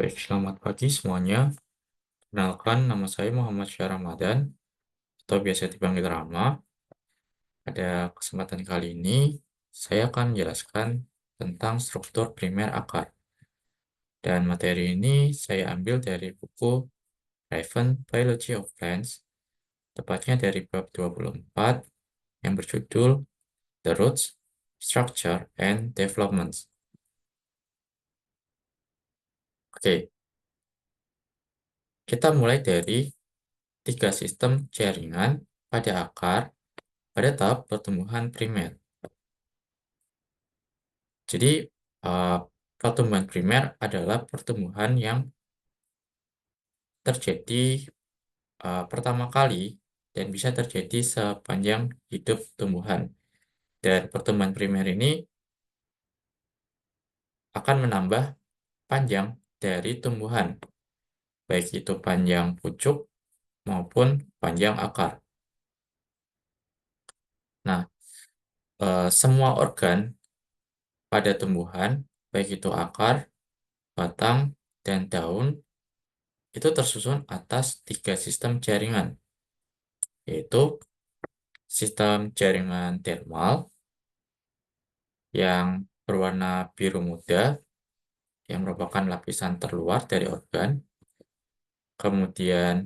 Baik, selamat pagi semuanya. Kenalkan, nama saya Muhammad Syah Ramadan, atau biasa dipanggil Rama. Pada kesempatan kali ini, saya akan menjelaskan tentang struktur primer akar. Dan materi ini saya ambil dari buku Raven Biology of Plants, tepatnya dari bab 24 yang berjudul The Roots, Structure, and Development. Oke, kita mulai dari tiga sistem jaringan pada akar pada tahap pertumbuhan primer. Jadi, eh, pertumbuhan primer adalah pertumbuhan yang terjadi pertama kali dan bisa terjadi sepanjang hidup tumbuhan. Dan pertumbuhan primer ini akan menambah panjang dari tumbuhan, baik itu panjang pucuk maupun panjang akar. Nah, semua organ pada tumbuhan, baik itu akar, batang, dan daun, itu tersusun atas tiga sistem jaringan, yaitu sistem jaringan dermal yang berwarna biru muda, yang merupakan lapisan terluar dari organ. Kemudian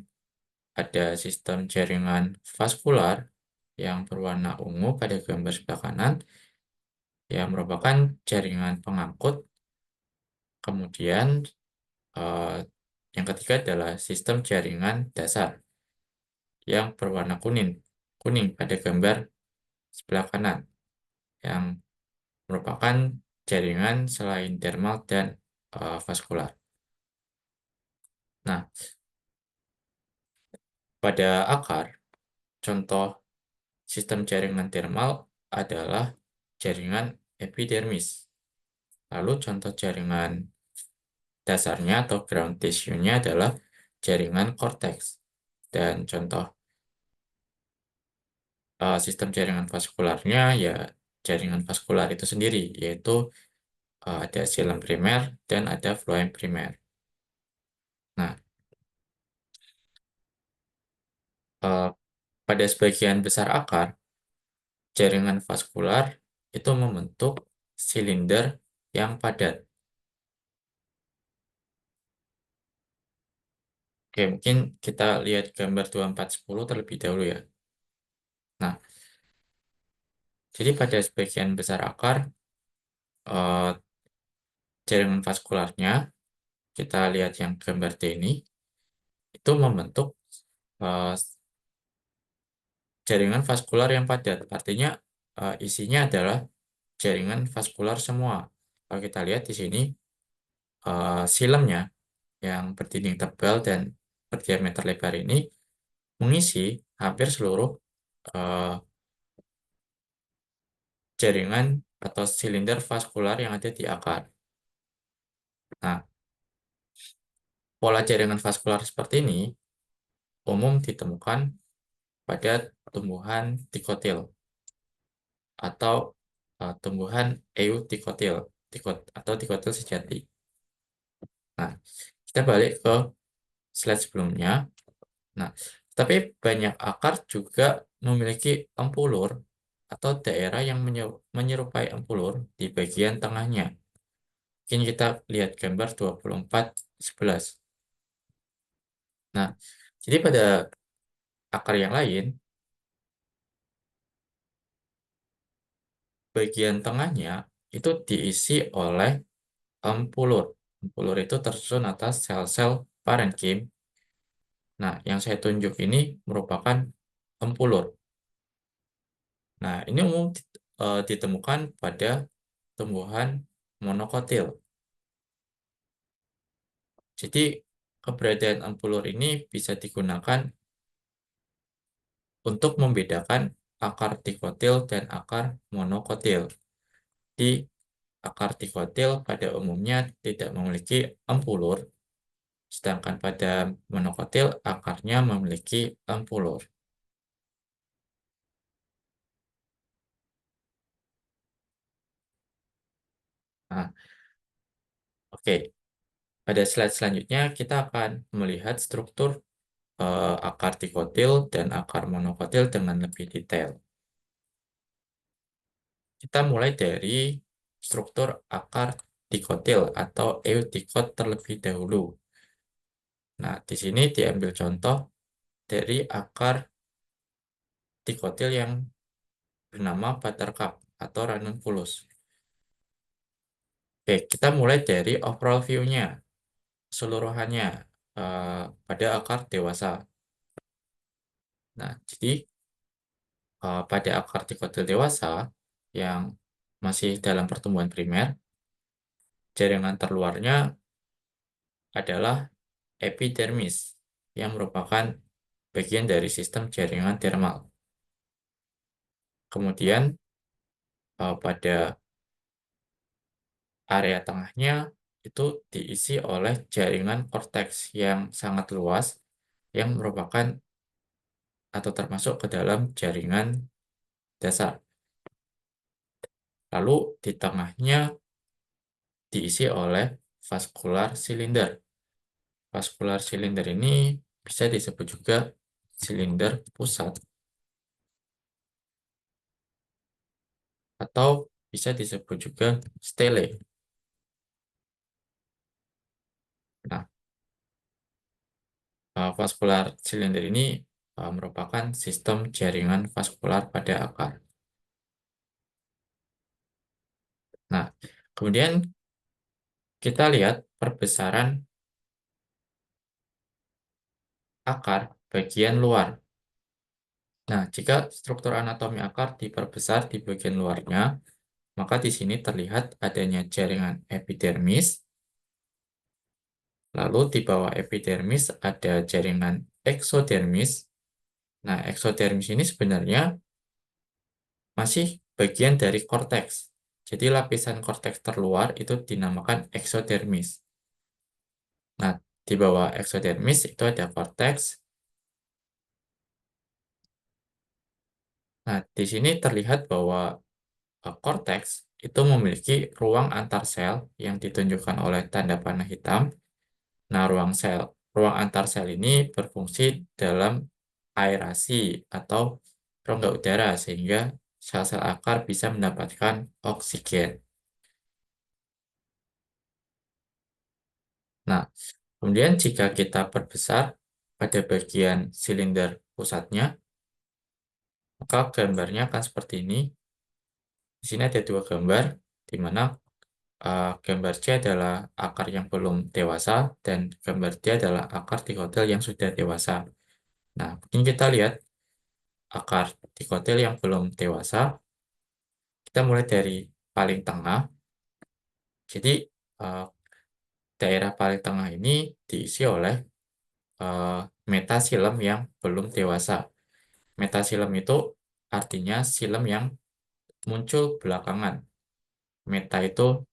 ada sistem jaringan vaskular yang berwarna ungu pada gambar sebelah kanan, yang merupakan jaringan pengangkut. Kemudian eh, yang ketiga adalah sistem jaringan dasar yang berwarna kuning, kuning pada gambar sebelah kanan, yang merupakan jaringan selain dermal dan vaskular. Nah, pada akar, contoh sistem jaringan dermal adalah jaringan epidermis. Lalu contoh jaringan dasarnya atau ground tissue-nya adalah jaringan korteks. Dan contoh sistem jaringan vaskularnya ya jaringan vaskular itu sendiri, yaitu ada xilem primer dan ada floem primer. Nah, eh, pada sebagian besar akar, jaringan vaskular itu membentuk silinder yang padat. Oke, mungkin kita lihat gambar 2410 terlebih dahulu ya. Nah, jadi pada sebagian besar akar, eh, jaringan vaskularnya, kita lihat yang gambar D ini, itu membentuk eh, jaringan vaskular yang padat. Artinya isinya adalah jaringan vaskular semua. Kalau kita lihat di sini, silemnya yang berdinding tebal dan berdiameter lebar ini mengisi hampir seluruh eh, jaringan atau silinder vaskular yang ada di akar. Nah, pola jaringan vaskular seperti ini umum ditemukan pada tumbuhan dikotil atau tumbuhan eutikotil atau dikotil sejati. Nah, kita balik ke slide sebelumnya. Nah, tapi banyak akar juga memiliki empulur atau daerah yang menyerupai empulur di bagian tengahnya. Mungkin kita lihat gambar 2411. Nah, jadi pada akar yang lain, bagian tengahnya itu diisi oleh empulur. Empulur itu tersusun atas sel-sel parenkim. Nah, yang saya tunjuk ini merupakan empulur. Nah, ini umum ditemukan pada tumbuhan monokotil. Jadi, keberadaan empulur ini bisa digunakan untuk membedakan akar dikotil dan akar monokotil. Di akar dikotil pada umumnya tidak memiliki empulur, sedangkan pada monokotil akarnya memiliki empulur. Nah, oke. Pada slide selanjutnya kita akan melihat struktur akar dikotil dan akar monokotil dengan lebih detail. Kita mulai dari struktur akar dikotil atau eudikot terlebih dahulu. Nah, di sini diambil contoh dari akar dikotil yang bernama buttercup atau ranunculus. Oke, kita mulai dari overall view-nya, keseluruhannya pada akar dewasa. Nah, jadi pada akar dikotil dewasa yang masih dalam pertumbuhan primer, jaringan terluarnya adalah epidermis yang merupakan bagian dari sistem jaringan dermal. Kemudian pada area tengahnya itu diisi oleh jaringan korteks yang sangat luas yang merupakan atau termasuk ke dalam jaringan dasar. Lalu di tengahnya diisi oleh vaskular silinder. Vaskular silinder ini bisa disebut juga silinder pusat atau bisa disebut juga stele. Nah, vaskular silinder ini merupakan sistem jaringan vaskular pada akar. Nah, kemudian kita lihat perbesaran akar bagian luar. Nah, jika struktur anatomi akar diperbesar di bagian luarnya, maka di sini terlihat adanya jaringan epidermis, lalu di bawah epidermis ada jaringan eksodermis. Nah, eksodermis ini sebenarnya masih bagian dari korteks. Jadi lapisan korteks terluar itu dinamakan eksodermis. Nah, di bawah eksodermis itu ada korteks. Nah, di sini terlihat bahwa korteks itu memiliki ruang antar sel yang ditunjukkan oleh tanda panah hitam. Nah, ruang antar sel ini berfungsi dalam aerasi atau rongga udara sehingga sel-sel akar bisa mendapatkan oksigen. Nah, kemudian jika kita perbesar pada bagian silinder pusatnya, maka gambarnya akan seperti ini. Di sini ada dua gambar, di mana gambar C adalah akar yang belum dewasa dan gambar D adalah akar dikotil yang sudah dewasa. Nah, mungkin kita lihat akar dikotil yang belum dewasa. Kita mulai dari paling tengah. Jadi, eh, daerah paling tengah ini diisi oleh eh, metasilem yang belum dewasa. Metasilem itu artinya silem yang muncul belakangan. Meta itu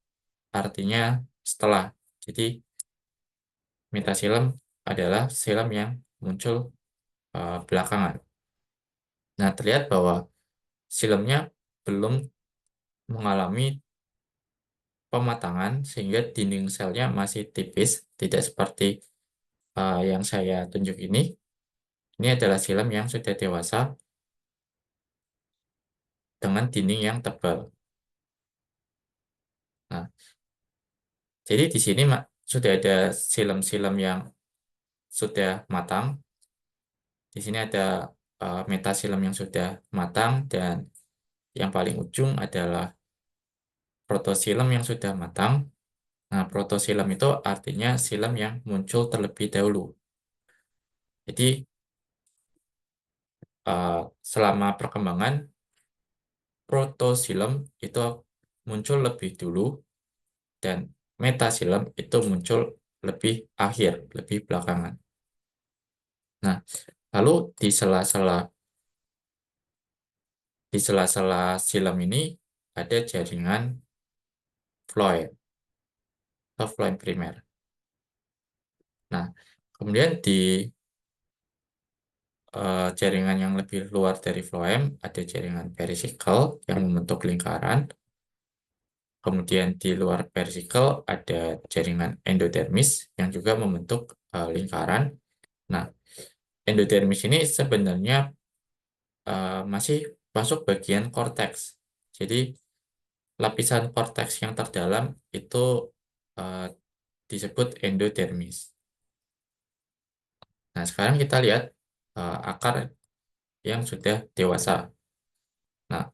artinya setelah. Jadi, metasilem adalah silem yang muncul belakangan. Nah, terlihat bahwa silemnya belum mengalami pematangan sehingga dinding selnya masih tipis, tidak seperti yang saya tunjuk ini. Ini adalah silem yang sudah dewasa dengan dinding yang tebal. Nah, jadi di sini sudah ada silem-silem yang sudah matang. Di sini ada metasilem yang sudah matang dan yang paling ujung adalah protosilem yang sudah matang. Nah, protosilem itu artinya silem yang muncul terlebih dahulu. Jadi, selama perkembangan, protosilem itu muncul lebih dulu dan metasilem itu muncul lebih akhir, lebih belakangan. Nah, lalu di sela-sela silem ini ada jaringan floem atau floem primer. Nah, kemudian di jaringan yang lebih luar dari floem ada jaringan perisikal yang membentuk lingkaran. Kemudian di luar versicle ada jaringan endodermis yang juga membentuk lingkaran. Nah, endodermis ini sebenarnya masih masuk bagian korteks. Jadi lapisan korteks yang terdalam itu eh, disebut endodermis. Nah, sekarang kita lihat akar yang sudah dewasa. Nah,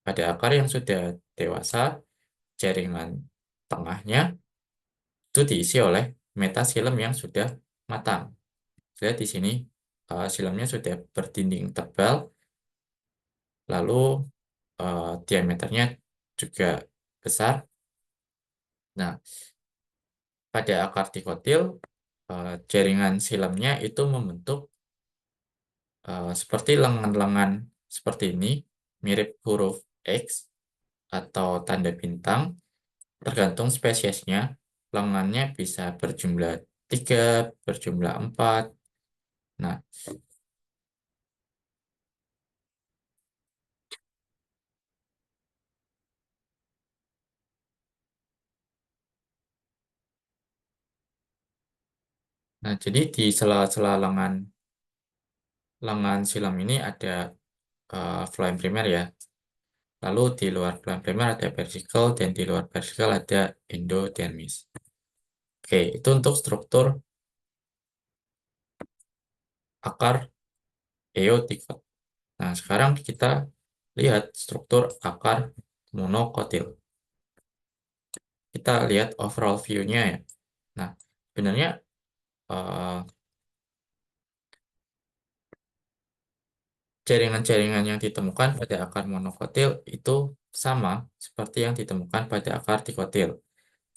pada akar yang sudah dewasa, jaringan tengahnya itu diisi oleh metasilem yang sudah matang. Lihat di sini, silemnya sudah berdinding tebal, lalu diameternya juga besar. Nah, pada akar dikotil, jaringan silemnya itu membentuk seperti lengan-lengan seperti ini, mirip huruf X atau tanda bintang, tergantung spesiesnya. Lengannya bisa berjumlah 3, berjumlah 4. Nah, jadi di sela-sela lengan silam ini ada phloem primer ya. Lalu di luar phloem primer ada versicle dan di luar versicle ada endodermis. Oke, itu untuk struktur akar eotikot. Nah, sekarang kita lihat struktur akar monokotil. Kita lihat overall view-nya ya. Nah, sebenarnya eh, jaringan-jaringan yang ditemukan pada akar monokotil itu sama seperti yang ditemukan pada akar dikotil.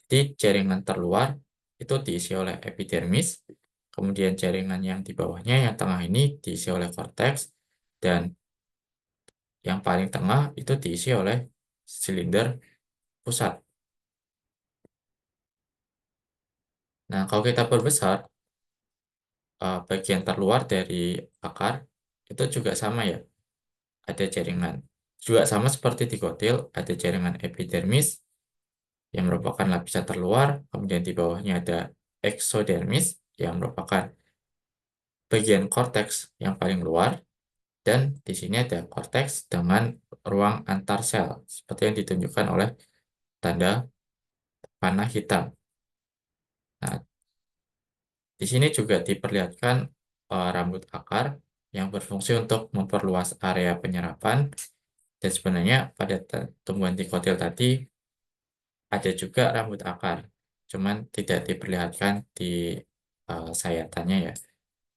Jadi jaringan terluar itu diisi oleh epidermis, kemudian jaringan yang di bawahnya, yang tengah ini diisi oleh korteks, dan yang paling tengah itu diisi oleh silinder pusat. Nah, kalau kita perbesar, bagian terluar dari akar itu juga sama ya, ada jaringan. Juga sama seperti di kotil, ada jaringan epidermis yang merupakan lapisan terluar, kemudian di bawahnya ada eksodermis yang merupakan bagian korteks yang paling luar, dan di sini ada korteks dengan ruang antar sel, seperti yang ditunjukkan oleh tanda panah hitam. Nah, di sini juga diperlihatkan rambut akar yang berfungsi untuk memperluas area penyerapan, dan sebenarnya pada tumbuhan dikotil tadi ada juga rambut akar, cuman tidak diperlihatkan di sayatannya ya.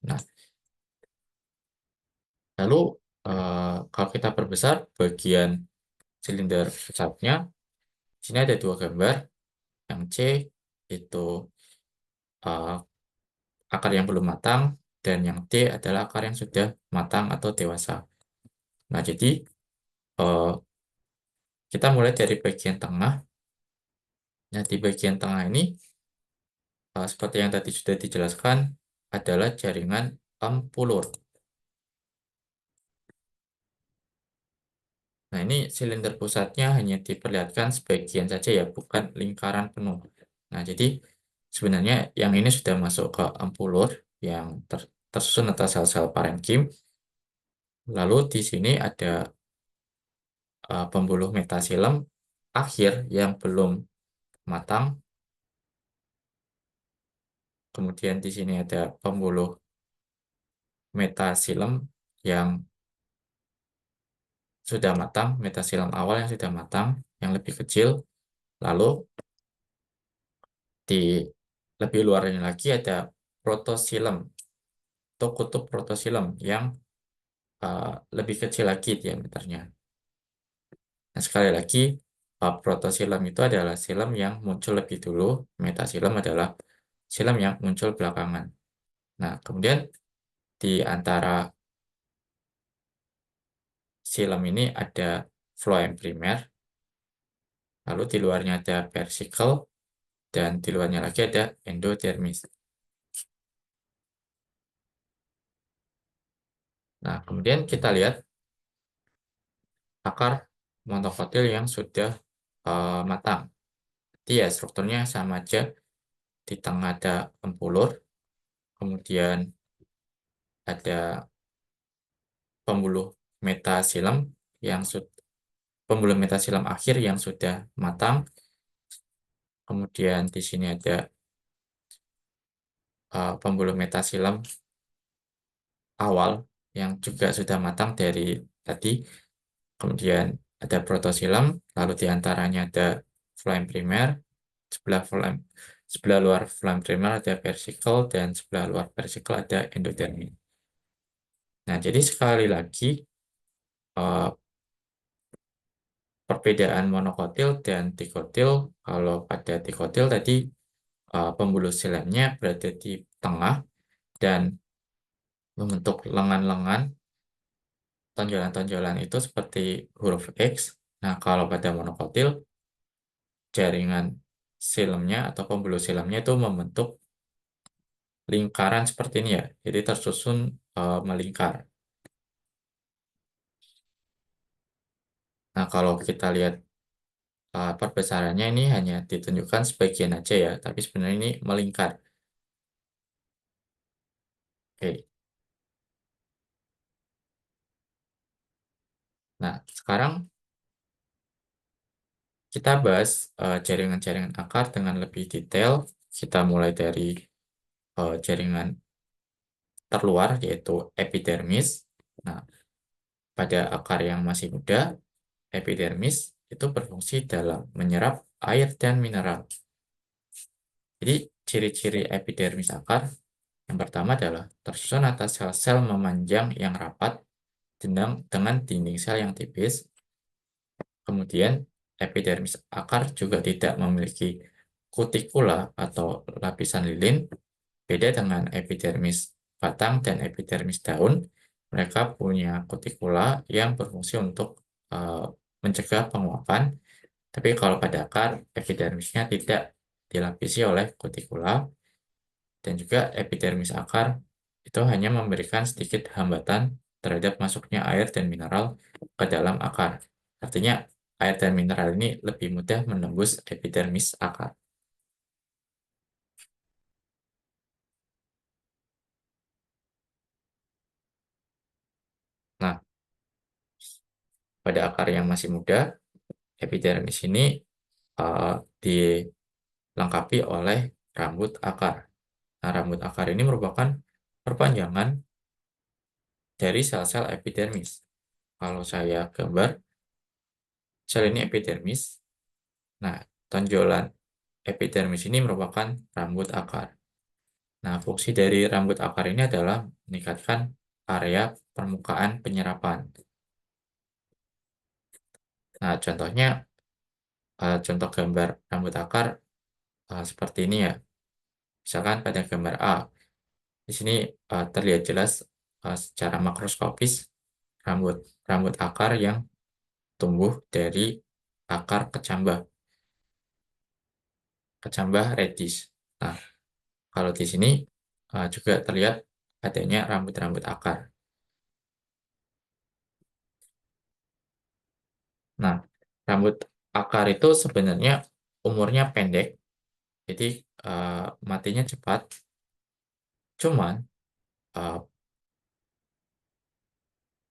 Nah, lalu kalau kita perbesar bagian silinder pusatnya, di sini ada dua gambar. Yang C itu eh, akar yang belum matang, dan yang D adalah akar yang sudah matang atau dewasa. Nah, jadi eh, kita mulai dari bagian tengah. Nah, di bagian tengah ini, seperti yang tadi sudah dijelaskan, adalah jaringan ampulur. Nah, ini silinder pusatnya hanya diperlihatkan sebagian saja ya, bukan lingkaran penuh. Nah, jadi sebenarnya yang ini sudah masuk ke ampulur yang tersusun atas sel-sel parenkim. Lalu di sini ada pembuluh metasilem akhir yang belum matang. Kemudian di sini ada pembuluh metasilem yang sudah matang, metasilem awal yang sudah matang, yang lebih kecil. Lalu di lebih luarnya lagi ada protosilem atau kutub protosilem yang lebih kecil lagi diameternya. Nah, sekali lagi, protosilem itu adalah silem yang muncul lebih dulu, metasilem adalah silem yang muncul belakangan. Nah, kemudian di antara silem ini ada floem primer, lalu di luarnya ada versicle, dan di luarnya lagi ada endodermis. Nah, kemudian kita lihat akar monokotil yang sudah matang. Jadi ya strukturnya sama aja, di tengah ada pembuluh, kemudian ada pembuluh metasilem yang pembuluh metasilem akhir yang sudah matang, kemudian di sini ada pembuluh metasilem awal yang juga sudah matang dari tadi, kemudian ada protosilem, lalu di antaranya ada flaim primer, sebelah flaim sebelah luar flaim primer ada versicle, dan sebelah luar versicle ada endodermis. Nah, jadi sekali lagi eh, perbedaan monokotil dan dikotil, kalau pada dikotil tadi pembuluh silemnya berada di tengah dan membentuk lengan-lengan, tonjolan-tonjolan itu seperti huruf X. Nah, kalau pada monokotil, jaringan silemnya atau pembuluh silemnya itu membentuk lingkaran seperti ini ya. Jadi tersusun melingkar. Nah, kalau kita lihat perbesarannya ini hanya ditunjukkan sebagian aja ya, tapi sebenarnya ini melingkar. Oke. Nah, sekarang kita bahas jaringan-jaringan akar dengan lebih detail. Kita mulai dari jaringan terluar, yaitu epidermis. Nah, pada akar yang masih muda, epidermis itu berfungsi dalam menyerap air dan mineral. Jadi, ciri-ciri epidermis akar yang pertama adalah tersusun atas sel-sel memanjang yang rapat dengan dinding sel yang tipis. Kemudian, epidermis akar juga tidak memiliki kutikula atau lapisan lilin. Beda dengan epidermis batang dan epidermis daun, mereka punya kutikula yang berfungsi untuk eh, mencegah penguapan. Tapi kalau pada akar, epidermisnya tidak dilapisi oleh kutikula, dan juga epidermis akar itu hanya memberikan sedikit hambatan terhadap masuknya air dan mineral ke dalam akar. Artinya, air dan mineral ini lebih mudah menembus epidermis akar. Nah, pada akar yang masih muda, epidermis ini uh, dilengkapi oleh rambut akar. Nah, rambut akar ini merupakan perpanjangan dari sel-sel epidermis. Kalau saya gambar, sel ini epidermis. Nah, tonjolan epidermis ini merupakan rambut akar. Nah, fungsi dari rambut akar ini adalah meningkatkan area permukaan penyerapan. Nah, contohnya, contoh gambar rambut akar seperti ini ya. Misalkan pada gambar A, di sini terlihat jelas secara makroskopis rambut rambut akar yang tumbuh dari akar kecambah radish. Nah, kalau di sini juga terlihat adanya rambut-rambut akar. Nah, rambut akar itu sebenarnya umurnya pendek, jadi eh, matinya cepat. Cuman eh,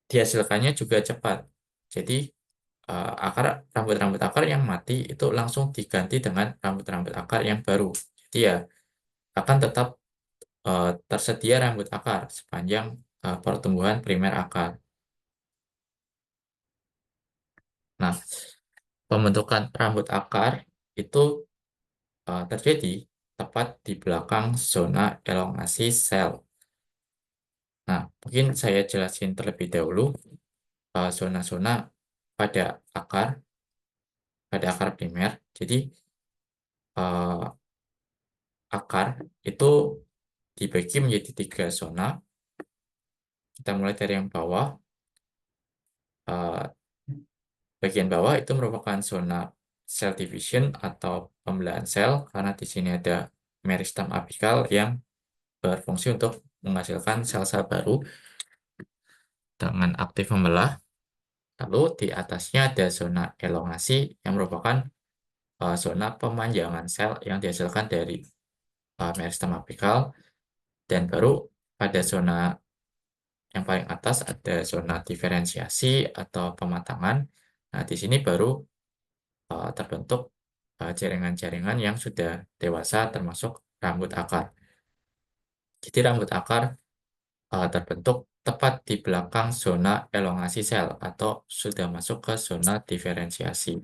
dihasilkannya juga cepat. Jadi rambut-rambut akar yang mati itu langsung diganti dengan rambut-rambut akar yang baru. Jadi ya akan tetap tersedia rambut akar sepanjang pertumbuhan primer akar. Nah, pembentukan rambut akar itu terjadi tepat di belakang zona elongasi sel. Nah, mungkin saya jelasin terlebih dahulu zona-zona pada akar, primer. Jadi, eh, akar itu dibagi menjadi 3 zona. Kita mulai dari yang bawah. Eh, Bagian bawah itu merupakan zona cell division atau pembelahan sel, karena di sini ada meristem apikal yang berfungsi untuk menghasilkan sel-sel baru dengan aktif membelah. Lalu di atasnya ada zona elongasi yang merupakan zona pemanjangan sel yang dihasilkan dari meristem apikal, dan baru pada zona yang paling atas ada zona diferensiasi atau pematangan. Nah, di sini baru terbentuk jaringan-jaringan yang sudah dewasa termasuk rambut akar. Jadi rambut akar terbentuk tepat di belakang zona elongasi sel atau sudah masuk ke zona diferensiasi.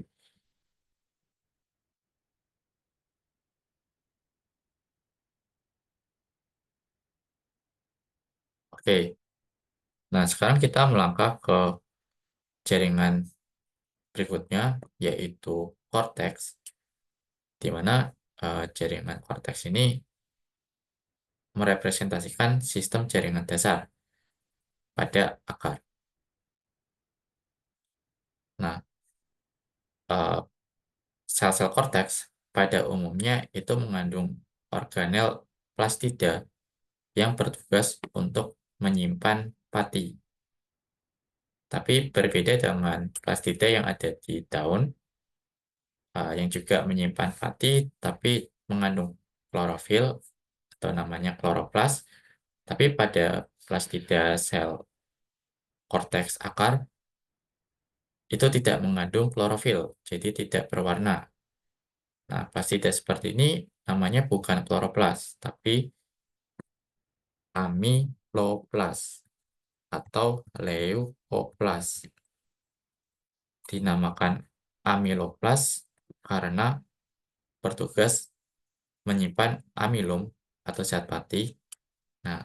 Oke, nah sekarang kita melangkah ke jaringan berikutnya, yaitu korteks, di mana jaringan korteks ini merepresentasikan sistem jaringan dasar pada akar. Nah, eh, sel-sel korteks pada umumnya itu mengandung organel plastida yang bertugas untuk menyimpan pati. Tapi berbeda dengan plastida yang ada di daun, yang juga menyimpan pati, tapi mengandung klorofil atau namanya kloroplas. Tapi pada plastida sel korteks akar itu tidak mengandung klorofil, jadi tidak berwarna. Nah, plastida seperti ini namanya bukan kloroplas, tapi amiloplas atau leukoplas. Dinamakan amiloplas karena bertugas menyimpan amilum atau zat pati. Nah,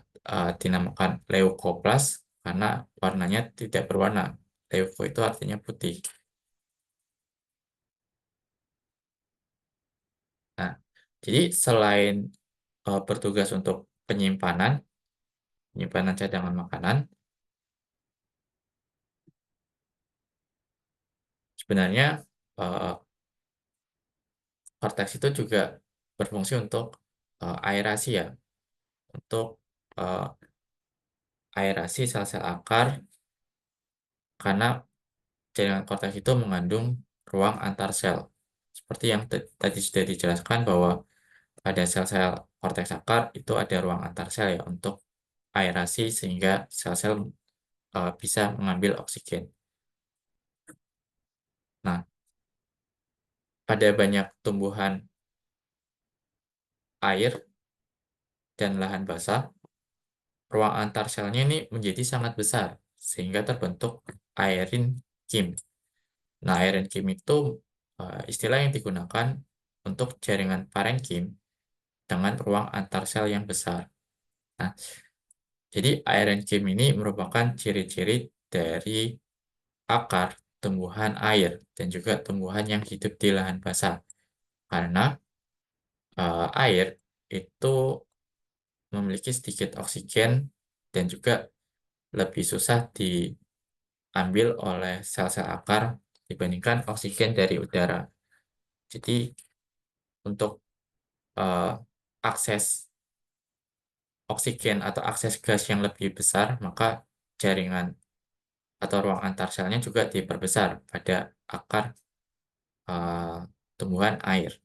dinamakan leukoplas karena warnanya tidak berwarna. Leuko itu artinya putih. Nah, jadi selain bertugas untuk penyimpanan cadangan makanan, sebenarnya eh, korteks itu juga berfungsi untuk aerasi ya, untuk eh, aerasi sel-sel akar karena jaringan korteks itu mengandung ruang antar sel. Seperti yang tadi sudah dijelaskan bahwa pada sel-sel korteks akar itu ada ruang antar sel ya untuk aerasi sehingga sel-sel bisa mengambil oksigen. Nah, pada banyak tumbuhan air dan lahan basah, ruang antar selnya ini menjadi sangat besar sehingga terbentuk aerin kim. Nah, aerin kim itu istilah yang digunakan untuk jaringan parenkim dengan ruang antar sel yang besar. Nah, jadi aerin kim ini merupakan ciri-ciri dari akar tumbuhan air dan juga tumbuhan yang hidup di lahan basah. Karena air itu memiliki sedikit oksigen dan juga lebih susah diambil oleh sel-sel akar dibandingkan oksigen dari udara. Jadi untuk eh, akses oksigen atau akses gas yang lebih besar, maka jaringan atau ruang antar selnya juga diperbesar pada akar eh, tumbuhan air.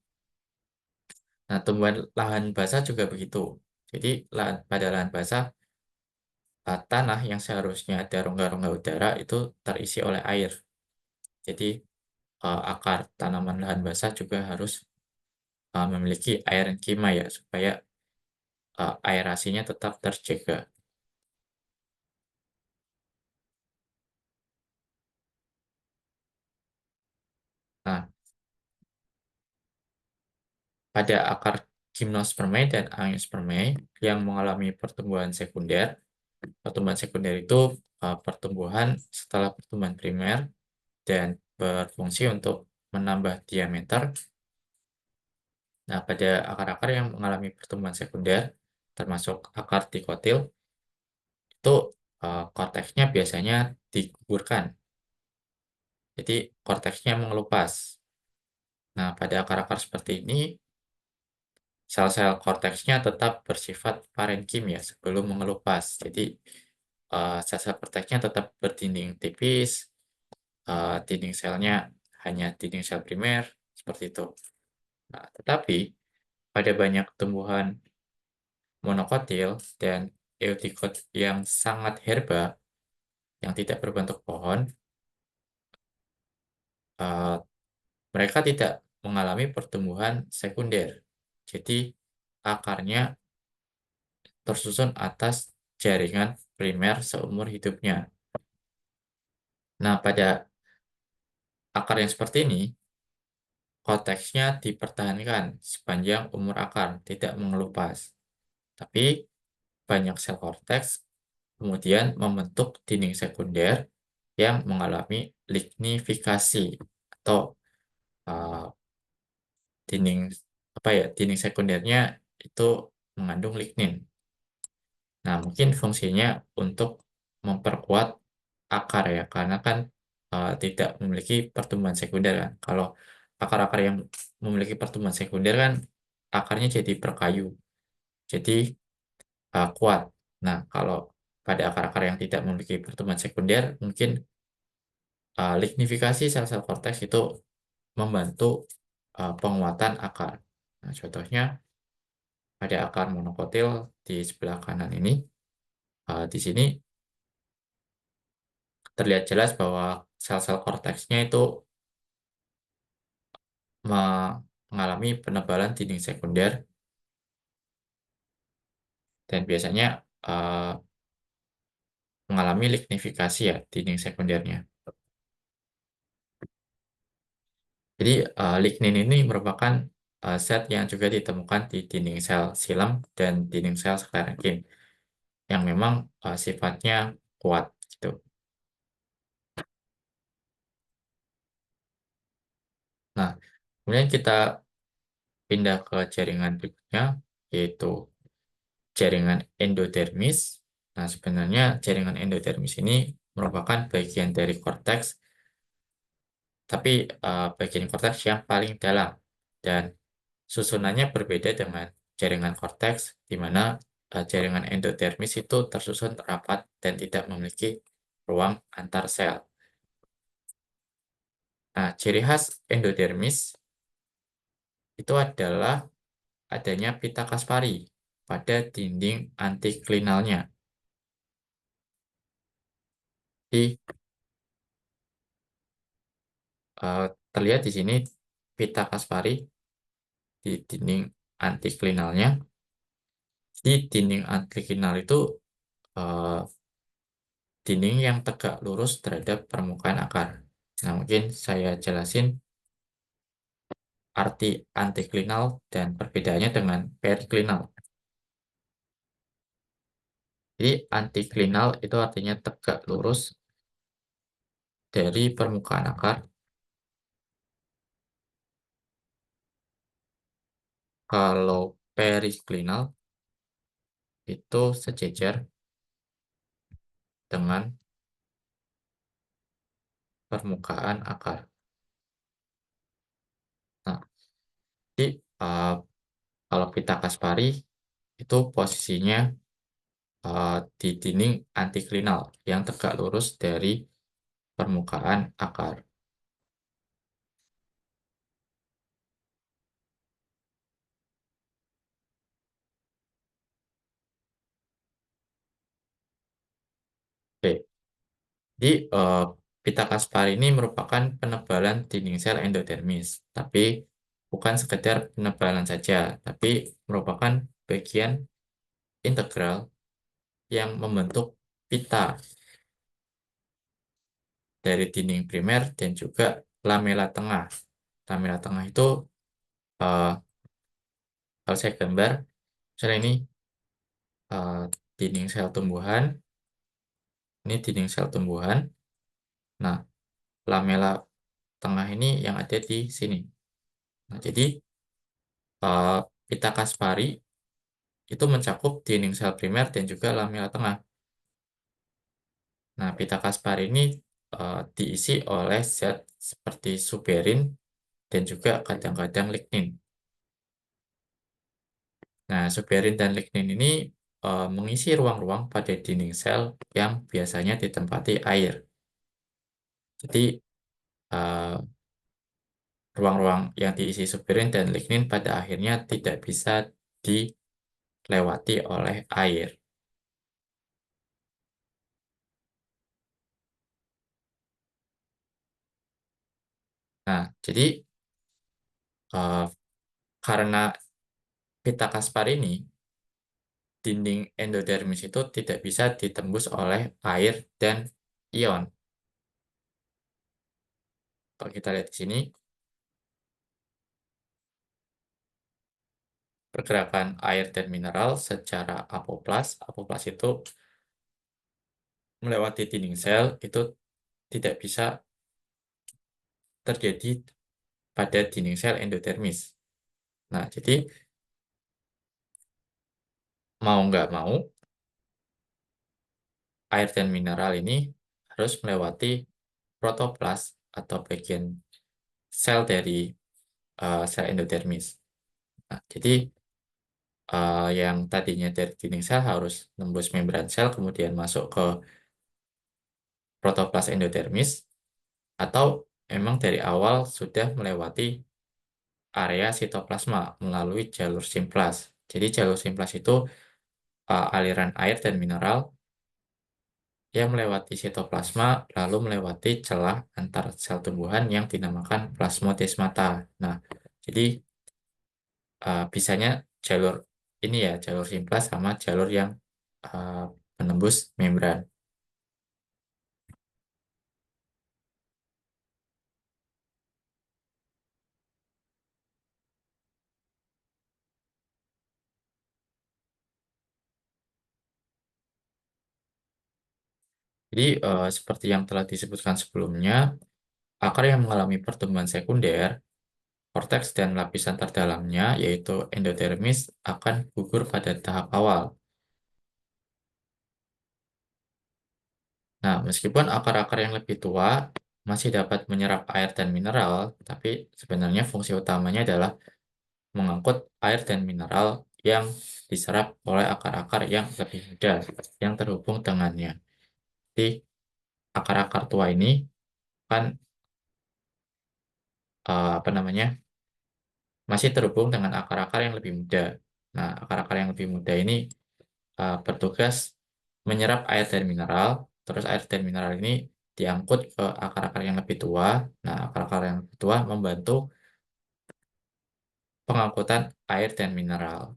Nah, tumbuhan lahan basah juga begitu. Jadi pada lahan basah, tanah yang seharusnya ada rongga-rongga udara itu terisi oleh air. Jadi akar tanaman lahan basah juga harus memiliki air kima ya supaya aerasinya tetap terjaga. Nah, pada akar gimnospermae dan angiospermae yang mengalami pertumbuhan sekunder, pertumbuhan sekunder itu pertumbuhan setelah pertumbuhan primer dan berfungsi untuk menambah diameter. Nah, pada akar-akar yang mengalami pertumbuhan sekunder, termasuk akar dikotil, itu korteksnya biasanya digugurkan. Jadi korteksnya mengelupas. Nah, pada akar-akar seperti ini, sel-sel korteksnya tetap bersifat parenkim ya sebelum mengelupas. Jadi sel-sel korteksnya tetap berdinding tipis, dinding selnya hanya dinding sel primer, seperti itu. Nah, tetapi pada banyak tumbuhan monokotil dan eutikot yang sangat herba, yang tidak berbentuk pohon, eee, mereka tidak mengalami pertumbuhan sekunder. Jadi, akarnya tersusun atas jaringan primer seumur hidupnya. Nah, pada akar yang seperti ini, konteksnya dipertahankan sepanjang umur akar, tidak mengelupas. Tapi, banyak sel korteks kemudian membentuk dinding sekunder yang mengalami lignifikasi atau uh, dinding dinding sekundernya itu mengandung lignin. Nah, mungkin fungsinya untuk memperkuat akar ya, karena kan tidak memiliki pertumbuhan sekunder kan. Kalau akar-akar yang memiliki pertumbuhan sekunder kan akarnya jadi berkayu, jadi kuat. Nah, kalau pada akar-akar yang tidak memiliki pertumbuhan sekunder, mungkin lignifikasi sel-sel korteks itu membantu penguatan akar. Nah, contohnya pada akar monokotil di sebelah kanan ini, di sini terlihat jelas bahwa sel-sel korteksnya itu mengalami penebalan dinding sekunder dan biasanya mengalami lignifikasi ya dinding sekundernya. Jadi lignin ini merupakan zat yang juga ditemukan di dinding sel silam dan dinding sel sklerokin yang memang sifatnya kuat gitu. Nah, kemudian kita pindah ke jaringan berikutnya, yaitu jaringan endodermis. Nah, sebenarnya jaringan endodermis ini merupakan bagian dari korteks, tapi bagian korteks yang paling dalam dan susunannya berbeda dengan jaringan korteks, di mana jaringan endodermis itu tersusun rapat dan tidak memiliki ruang antar sel. Nah, ciri khas endodermis itu adalah adanya pita Kaspari pada dinding antiklinalnya. Di terlihat di sini pita Kaspari di dinding antiklinalnya. Di dinding antiklinal itu eh, dinding yang tegak lurus terhadap permukaan akar. Nah, mungkin saya jelasin arti antiklinal dan perbedaannya dengan periklinal. Jadi antiklinal itu artinya tegak lurus dari permukaan akar. Kalau periklinal itu sejajar dengan permukaan akar. Nah, jadi kalau pita Kaspari itu posisinya di dinding antiklinal yang tegak lurus dari permukaan akar. Oke, jadi pita Kaspari ini merupakan penebalan dinding sel endodermis, tapi bukan sekedar penebalan saja, tapi merupakan bagian integral yang membentuk pita dari dinding primer dan juga lamela tengah. Lamela tengah itu eh, kalau saya gambar, misalnya ini eh, dinding sel tumbuhan, ini dinding sel tumbuhan. Nah, lamela tengah ini yang ada di sini. Nah, jadi eh, pita Kaspari itu mencakup dinding sel primer dan juga lamela tengah. Nah, pita Kaspari ini diisi oleh zat seperti suberin dan juga kadang-kadang lignin. Nah, suberin dan lignin ini mengisi ruang-ruang pada dinding sel yang biasanya ditempati air. Jadi, eh, ruang-ruang yang diisi suberin dan lignin pada akhirnya tidak bisa dilewati oleh air. Nah, jadi eh, karena pita Kaspar ini, dinding endodermis itu tidak bisa ditembus oleh air dan ion. Kalau kita lihat di sini, pergerakan air dan mineral secara apoplas itu melewati dinding sel itu tidak bisa terjadi pada dinding sel endodermis. Nah, jadi mau nggak mau, air dan mineral ini harus melewati protoplas atau bagian sel dari sel endodermis. Nah, jadi yang tadinya dari dinding sel harus nembus membran sel kemudian masuk ke protoplas endodermis atau memang dari awal sudah melewati area sitoplasma melalui jalur simplas. Jadi jalur simplas itu aliran air dan mineral yang melewati sitoplasma lalu melewati celah antar sel tumbuhan yang dinamakan plasmodesmata. Nah, jadi bisanya jalur ini ya, jalur simplas sama jalur yang uh, menembus membran. Jadi seperti yang telah disebutkan sebelumnya, akar yang mengalami pertumbuhan sekunder, korteks dan lapisan terdalamnya, yaitu endodermis, akan gugur pada tahap awal. Nah, meskipun akar-akar yang lebih tua masih dapat menyerap air dan mineral, tapi sebenarnya fungsi utamanya adalah mengangkut air dan mineral yang diserap oleh akar-akar yang lebih muda yang terhubung dengannya. Jadi, akar-akar tua ini kan apa namanya masih terhubung dengan akar-akar yang lebih muda. Nah, akar-akar yang lebih muda ini bertugas menyerap air dan mineral, terus air dan mineral ini diangkut ke akar-akar yang lebih tua. Nah, akar-akar yang lebih tua membantu pengangkutan air dan mineral.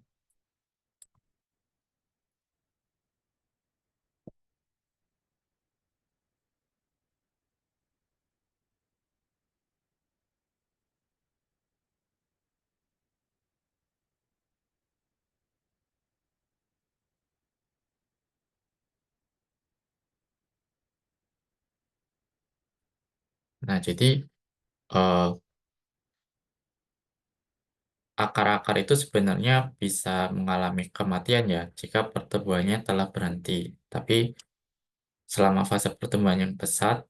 Nah, jadi eh, akar-akar itu sebenarnya bisa mengalami kematian ya jika pertumbuhannya telah berhenti. Tapi selama fase pertumbuhan yang pesat,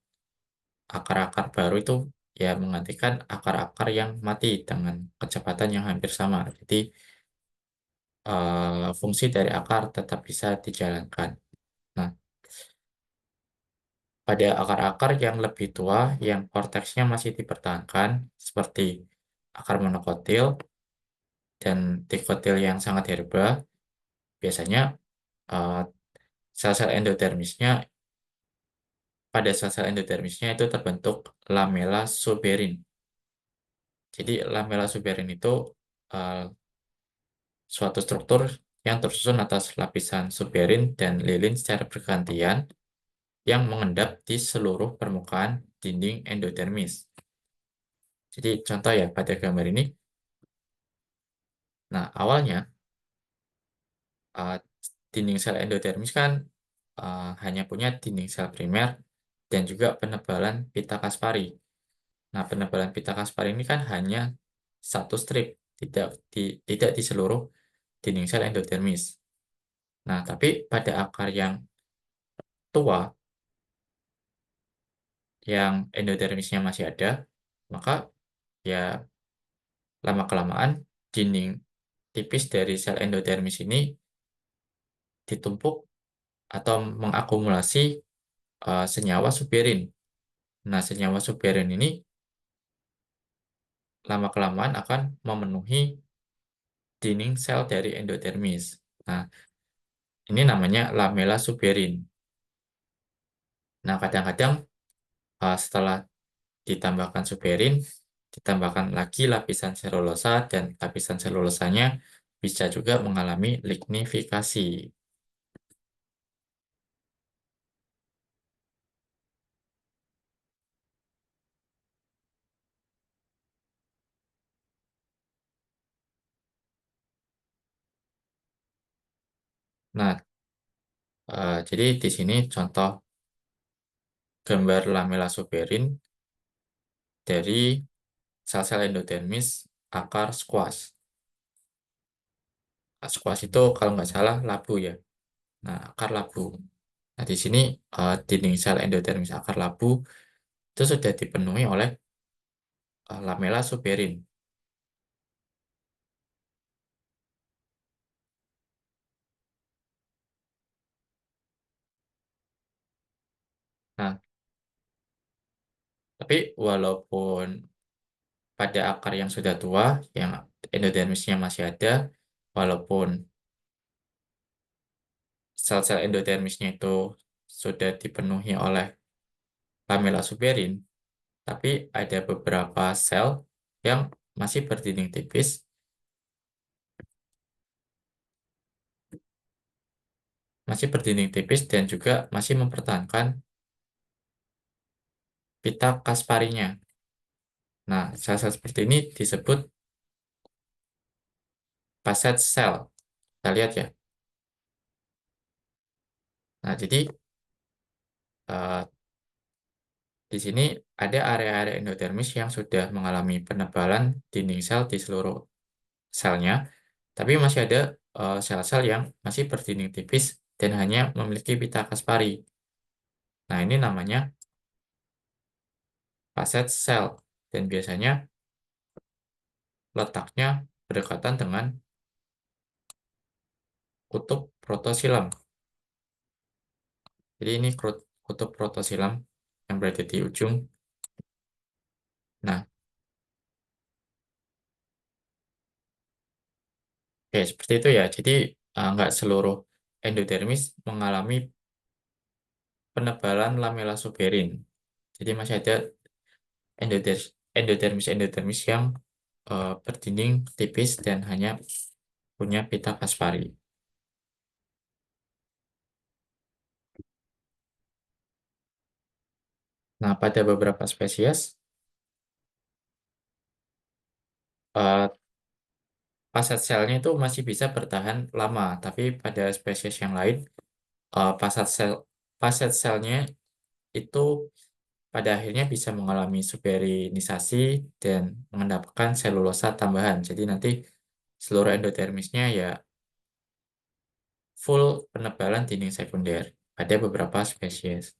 akar-akar baru itu ya menggantikan akar-akar yang mati dengan kecepatan yang hampir sama. Jadi fungsi dari akar tetap bisa dijalankan. Nah, pada akar-akar yang lebih tua, yang korteksnya masih dipertahankan, seperti akar monokotil dan dikotil yang sangat herba, biasanya eh, sel-sel endodermisnya, pada sel-sel endodermisnya itu terbentuk lamella suberin. Jadi lamella suberin itu eh, suatu struktur yang tersusun atas lapisan suberin dan lilin secara bergantian yang mengendap di seluruh permukaan dinding endodermis. Jadi contoh ya pada gambar ini, nah awalnya uh, dinding sel endodermis kan hanya punya dinding sel primer dan juga penebalan pita Kaspari. Nah penebalan pita Kaspari ini kan hanya satu strip, tidak di seluruh dinding sel endodermis. Nah tapi pada akar yang tua, yang endodermisnya masih ada, maka ya lama-kelamaan dinding tipis dari sel endodermis ini ditumpuk atau mengakumulasi senyawa suberin. Nah, senyawa suberin ini lama-kelamaan akan memenuhi dinding sel dari endodermis. Nah, ini namanya lamela suberin. Nah, kadang-kadang setelah ditambahkan suberin, ditambahkan lagi lapisan selulosa, dan lapisan selulosanya bisa juga mengalami lignifikasi. Nah, jadi di sini contoh gambar lamela suberin dari sel-sel endodermis akar squash. Squash itu kalau nggak salah labu ya. Nah, akar labu. Nah, di sini dinding sel endodermis akar labu itu sudah dipenuhi oleh lamela suberin. Nah, tapi walaupun pada akar yang sudah tua, yang endodermisnya masih ada, walaupun sel-sel endodermisnya itu sudah dipenuhi oleh lamela suberin, tapi ada beberapa sel yang masih berdinding tipis, dan juga masih mempertahankan pita Kasparinya. Nah, sel-sel seperti ini disebut facet cell. Kita lihat ya. Nah, jadi eh, di sini ada area-area endodermis yang sudah mengalami penebalan dinding sel di seluruh selnya, tapi masih ada sel-sel yang masih berdinding tipis dan hanya memiliki pita Kaspari. Nah, ini namanya facet cell, dan biasanya letaknya berdekatan dengan kutub protosilam. Jadi ini kutub protosilam yang berada di ujung. Nah, oke, seperti itu ya. Jadi nggak seluruh endodermis mengalami penebalan lamela suberin. Jadi masih ada endodermis yang berdinding tipis dan hanya punya pita Kaspari. Nah, pada beberapa spesies, eh, pasat selnya itu masih bisa bertahan lama, tapi pada spesies yang lain, eh, pasat sel pasat selnya itu pada akhirnya bisa mengalami suberinisasi dan mengendapkan selulosa tambahan. Jadi nanti seluruh endodermisnya ya full penebalan dinding sekunder pada beberapa spesies.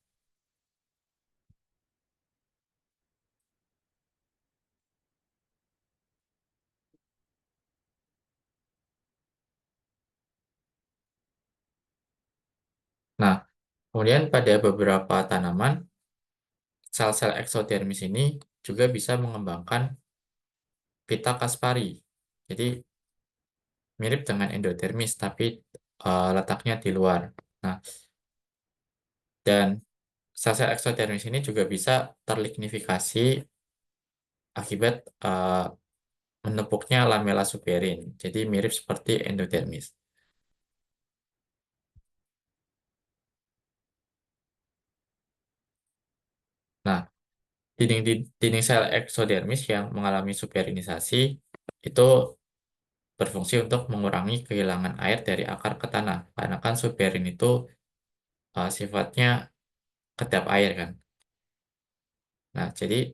Nah, kemudian pada beberapa tanaman, sel-sel eksodermis ini juga bisa mengembangkan pita Kaspari. Jadi mirip dengan endodermis, tapi letaknya di luar. Nah, dan sel-sel eksodermis ini juga bisa terlignifikasi akibat menumpuknya lamela suberin. Jadi mirip seperti endodermis. Nah, dinding sel eksodermis yang mengalami suberinisasi itu berfungsi untuk mengurangi kehilangan air dari akar ke tanah. Karena kan suberin itu sifatnya kedap air kan. Nah, jadi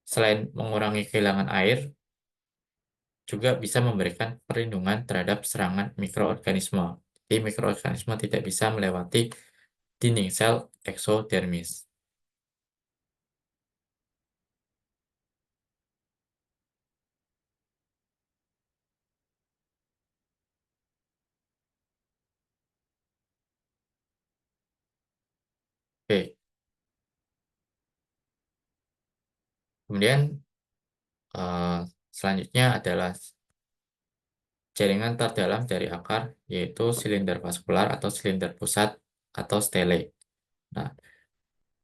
selain mengurangi kehilangan air, juga bisa memberikan perlindungan terhadap serangan mikroorganisme. Jadi mikroorganisme tidak bisa melewati dinding sel eksodermis. Oke, kemudian Selanjutnya adalah jaringan terdalam dari akar, yaitu silinder vaskular atau silinder pusat atau stele. Nah,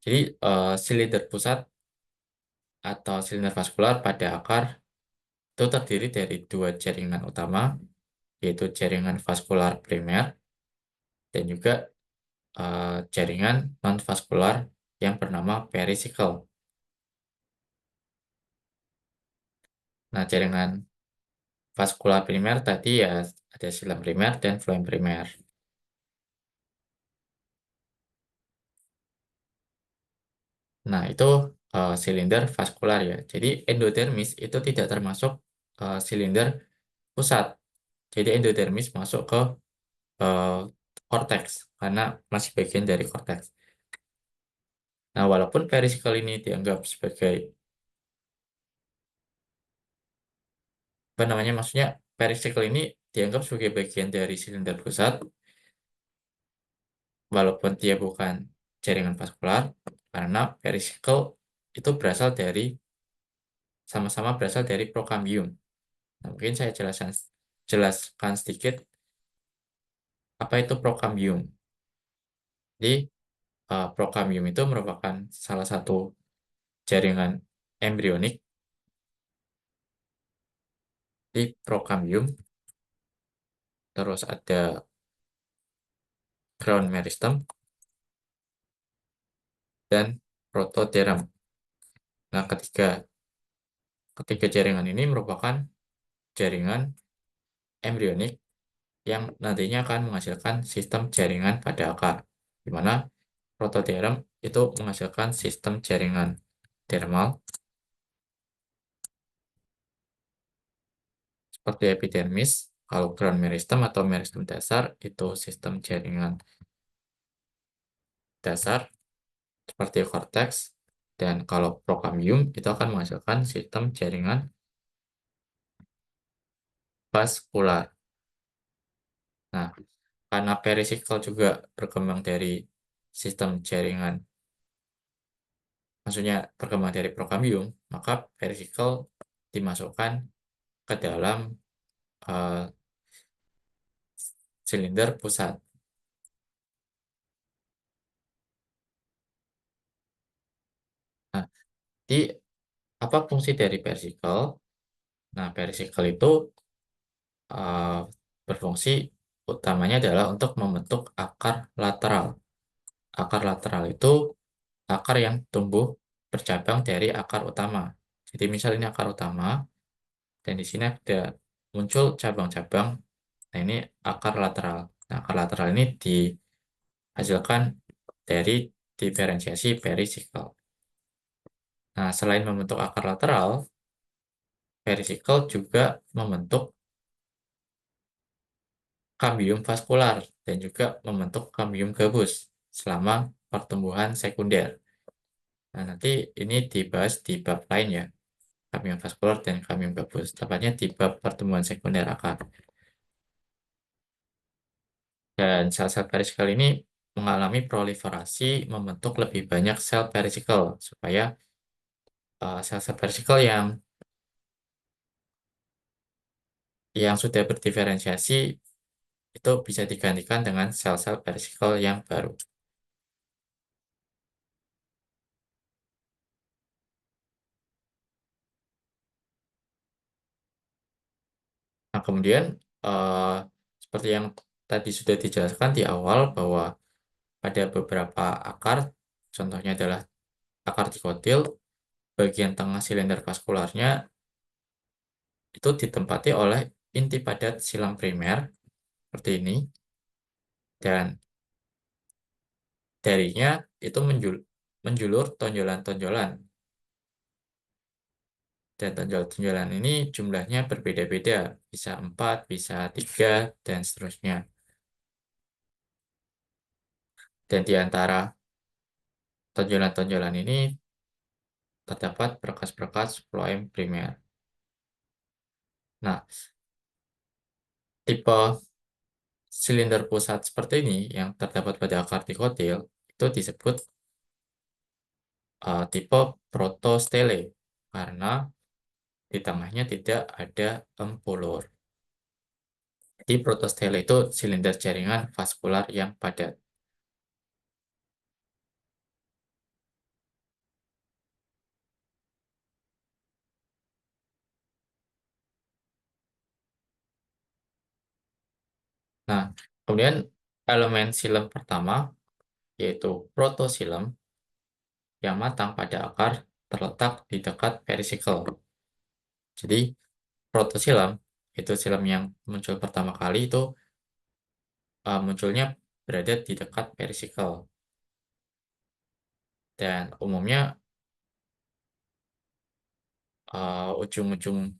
jadi silinder pusat atau silinder vaskular pada akar itu terdiri dari dua jaringan utama, yaitu jaringan vaskular primer dan juga jaringan non-vaskular yang bernama perisikal. Nah, jaringan vaskular primer tadi ya ada silam primer dan floem primer. Nah, itu silinder vaskular ya. Jadi endodermis itu tidak termasuk silinder pusat. Jadi endodermis masuk ke eh, korteks karena masih bagian dari korteks. Nah, walaupun perisikal ini dianggap sebagai apa namanya, maksudnya perisikal ini dianggap sebagai bagian dari silinder pusat, walaupun dia bukan jaringan vaskular, karena perisikal itu sama-sama berasal dari prokambium. Nah, mungkin saya jelaskan sedikit apa itu prokambium. Jadi, prokambium itu merupakan salah satu jaringan embrionik di prokambium, terus ada ground meristem, dan protoderm. Nah, ketiga jaringan ini merupakan jaringan embrionik yang nantinya akan menghasilkan sistem jaringan pada akar, di mana protoderm itu menghasilkan sistem jaringan dermal seperti epidermis. Kalau ground meristem atau meristem dasar itu sistem jaringan dasar seperti korteks, dan kalau prokambium itu akan menghasilkan sistem jaringan vaskular. Nah, karena perisikal juga berkembang dari sistem jaringan, maksudnya berkembang dari prokambium, maka perisikal dimasukkan ke dalam eh, silinder pusat. Nah, di apa fungsi dari perisikal? Nah, perisikal itu eh, berfungsi utamanya adalah untuk membentuk akar lateral. Akar lateral itu akar yang tumbuh bercabang dari akar utama. Jadi misalnya akar utama, dan di sini ada muncul cabang-cabang. Nah, ini akar lateral. Nah, akar lateral ini dihasilkan dari diferensiasi perisikal. Nah, selain membentuk akar lateral, perisikal juga membentuk kambium vaskular dan juga membentuk kambium gabus selama pertumbuhan sekunder. Nah, nanti ini dibahas di bab lain ya, kambium vaskular dan kambium gabus, tepatnya di bab pertumbuhan sekunder akar. Dan sel-sel perisikal ini mengalami proliferasi membentuk lebih banyak sel perisikal supaya sel-sel perisikal yang sudah berdiferensiasi itu bisa digantikan dengan sel-sel perisikal yang baru. Nah, kemudian eh, seperti yang tadi sudah dijelaskan di awal bahwa pada beberapa akar, contohnya adalah akar dikotil, bagian tengah silinder vaskularnya itu ditempati oleh inti padat silang primer seperti ini, dan darinya itu menjulur tonjolan-tonjolan, dan tonjolan-tonjolan ini jumlahnya berbeda-beda, bisa 4, bisa 3, dan seterusnya. Dan di antara tonjolan-tonjolan ini terdapat berkas-berkas floem primer. Nah, tipe silinder pusat seperti ini yang terdapat pada akar dikotil itu disebut tipe protostele karena di tengahnya tidak ada empulur. Jadi protostele itu silinder jaringan vaskular yang padat. Nah, kemudian elemen silem pertama yaitu protosilem yang matang pada akar terletak di dekat perisikl. Jadi protosilem itu silem yang muncul pertama kali itu munculnya berada di dekat perisikl dan umumnya ujung-ujung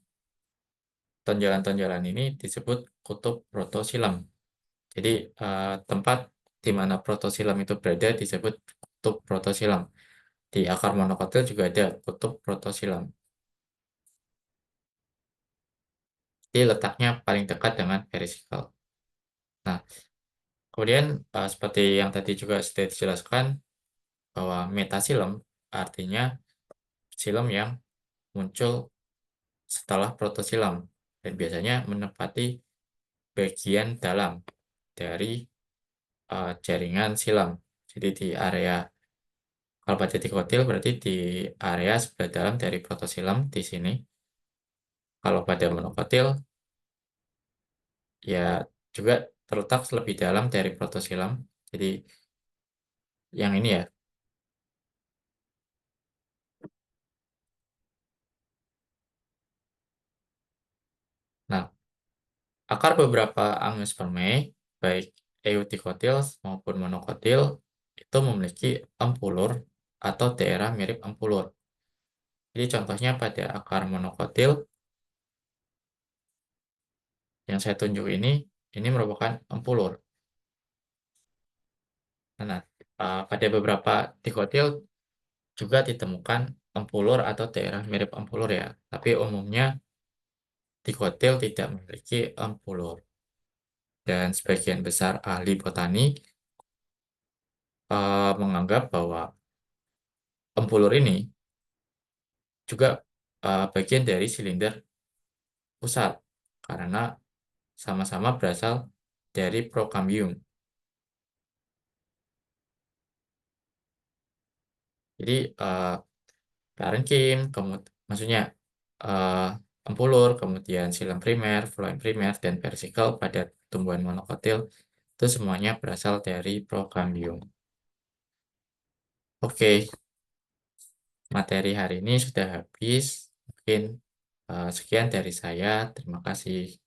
tonjolan-tonjolan ini disebut kutub protosilem. Jadi tempat di mana protosilem itu berada disebut kutub protosilem. Di akar monokotil juga ada kutub protosilem. Jadi letaknya paling dekat dengan perisikl. Nah, kemudian seperti yang tadi juga sudah dijelaskan bahwa metasilem artinya silem yang muncul setelah protosilem dan biasanya menempati bagian dalam dari jaringan silam. Jadi di area kalau pada dikotil berarti di area sebelah dalam dari protosilem di sini. Kalau pada monokotil ya juga terletak lebih dalam dari protosilem. Jadi yang ini ya. Nah, akar beberapa angiospermae baik eutikotil maupun monokotil itu memiliki empulur atau daerah mirip empulur. Jadi contohnya pada akar monokotil yang saya tunjuk ini merupakan empulur. Nah, pada beberapa dikotil juga ditemukan empulur atau daerah mirip empulur ya, tapi umumnya dikotil tidak memiliki empulur. Dan sebagian besar ahli botani menganggap bahwa empulur ini juga bagian dari silinder pusat karena sama-sama berasal dari prokambium. Jadi parenkim, maksudnya eh, empulur, kemudian silem primer, floem primer, dan versikel pada tumbuhan monokotil itu semuanya berasal dari prokambium. Oke, materi hari ini sudah habis. Mungkin sekian dari saya. Terima kasih.